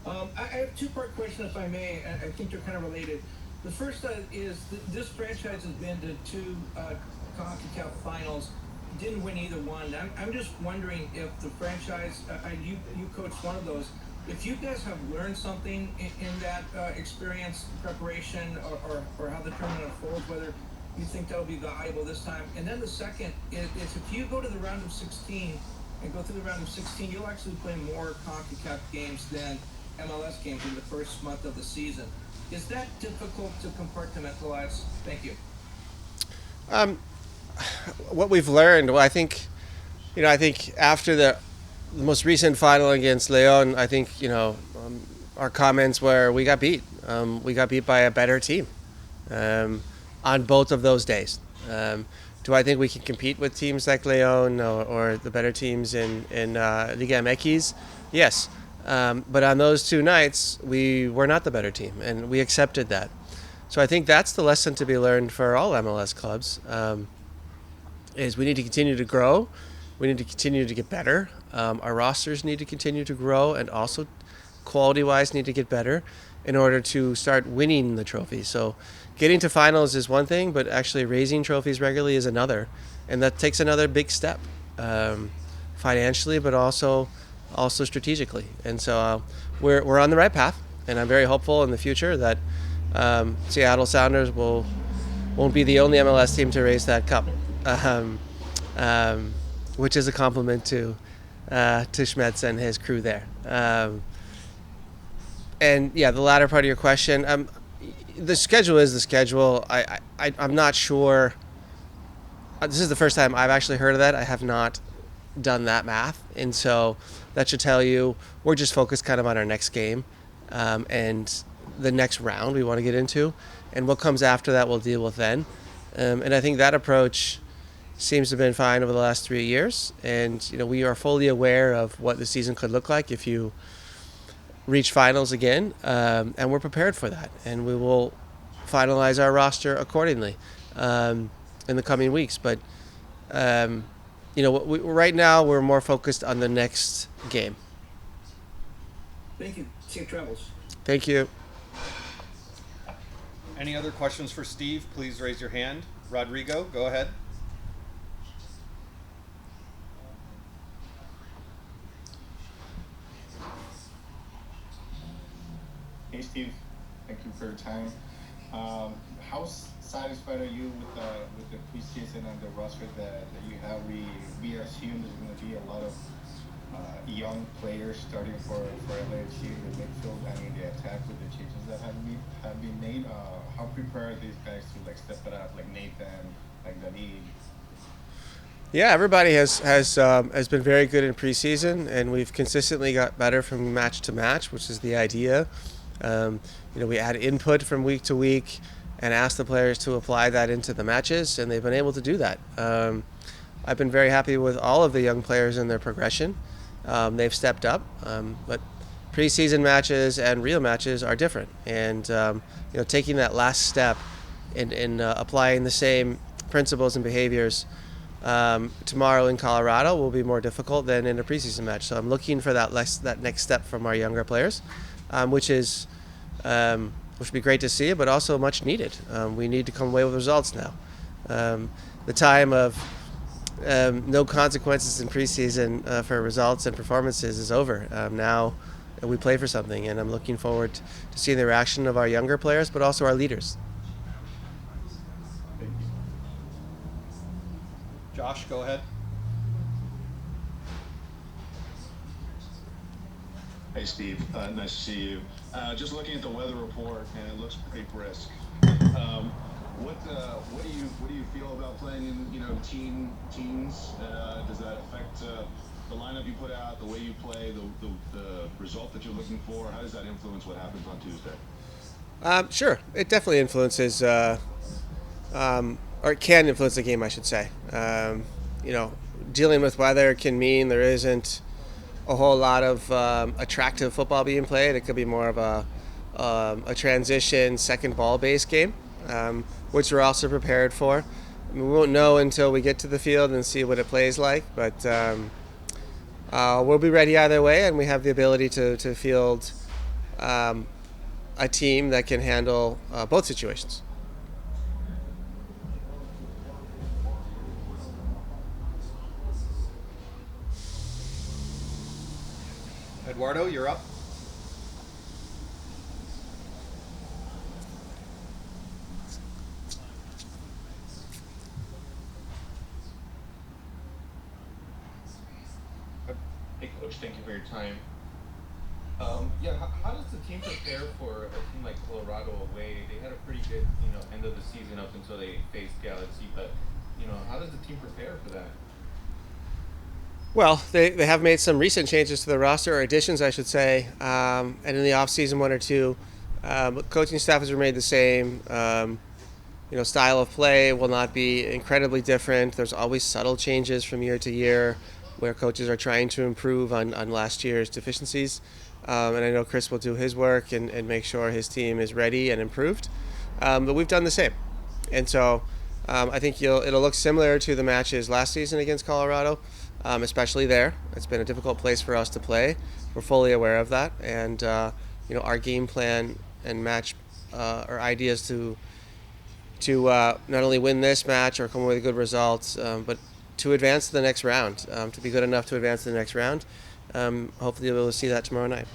I have a two-part question, if I may. I think they're kind of related. The first is this franchise has been to two CONCACAF finals, didn't win either one. I'm just wondering if the franchise, you coached one of those, if you guys have learned something in that experience, preparation, or how the tournament unfolds, whether you think that'll be valuable this time. And then the second is if you go to the round of 16 and go through the round of 16, you'll actually play more CONCACAF games than MLS games in the first month of the season. Is that difficult to compartmentalize? Thank you. Um, what we've learned, well, I think after the most recent final against Leon, I think our comments were we got beat. We got beat by a better team on both of those days. Do I think we can compete with teams like Leon or the better teams in Liga MX? Yes. But on those two nights, we were not the better team, and we accepted that. So I think that's the lesson to be learned for all MLS clubs, is we need to continue to grow. We need to continue to get better. Our rosters need to continue to grow, and also quality-wise need to get better in order to start winning the trophy. So getting to finals is one thing, but actually raising trophies regularly is another. And that takes another big step financially, but also strategically. And so we're on the right path, and I'm very hopeful in the future that Seattle Sounders won't be the only MLS team to raise that cup, which is a compliment to Schmetz and his crew there. And yeah, the latter part of your question, the schedule is the schedule. I'm not sure. This is the first time I've actually heard of that. I have not done that math, and so that should tell you we're just focused kind of on our next game and the next round we want to get into, and what comes after that we'll deal with then. And I think that approach seems to have been fine over the last 3 years, and we are fully aware of what the season could look like if you reach finals again, and we're prepared for that, and we will finalize our roster accordingly in the coming weeks. But right now we're more focused on the next game. Thank you. Safe travels. Thank you. Any other questions for Steve? Please raise your hand. Rodrigo, go ahead. Hey Steve, thank you for your time. How satisfied are you with the preseason and the roster that you have? We assume there's going to be a lot of young players starting for LAFC in the midfield and in the attack with the changes that have been made. How prepared are these guys to step it up, like Nathan, like David? Yeah, everybody has been very good in preseason, and we've consistently got better from match to match, which is the idea. We add input from week to week and ask the players to apply that into the matches, and they've been able to do that. I've been very happy with all of the young players in their progression. They've stepped up, but preseason matches and real matches are different. And taking that last step in applying the same principles and behaviors tomorrow in Colorado will be more difficult than in a preseason match. So I'm looking for that next step from our younger players, which would be great to see, but also much needed. We need to come away with results now. The time of no consequences in preseason for results and performances is over. Now we play for something, and I'm looking forward to seeing the reaction of our younger players, but also our leaders. Thank you. Josh, go ahead. Hey Steve, nice to see you. Just looking at the weather report, and it looks pretty brisk. What do you feel about playing in teams? Does that affect the lineup you put out, the way you play, the result that you're looking for? How does that influence what happens on Tuesday? Sure, it definitely influences, or it can influence the game, I should say. Dealing with weather can mean there isn't a whole lot of attractive football being played. It could be more of a transition second ball based game, which we're also prepared for. We won't know until we get to the field and see what it plays like, but we'll be ready either way, and we have the ability to field a team that can handle both situations. Eduardo, you're up. Hey, Coach, thank you for your time. How does the team prepare for a team like Colorado away? They had a pretty good, end of the season up until they faced Galaxy, but, how does the team prepare for that? Well, they have made some recent changes to the roster, or additions, I should say, and in the offseason, one or two. Coaching staff has remained the same. Style of play will not be incredibly different. There's always subtle changes from year to year where coaches are trying to improve on last year's deficiencies. And I know Chris will do his work and make sure his team is ready and improved. But we've done the same. And so I think it'll look similar to the matches last season against Colorado, especially there. It's been a difficult place for us to play. We're fully aware of that. And, our game plan and match our ideas to not only win this match or come away with good results, but to advance to the next round, to be good enough to advance to the next round. Hopefully you'll be able to see that tomorrow night.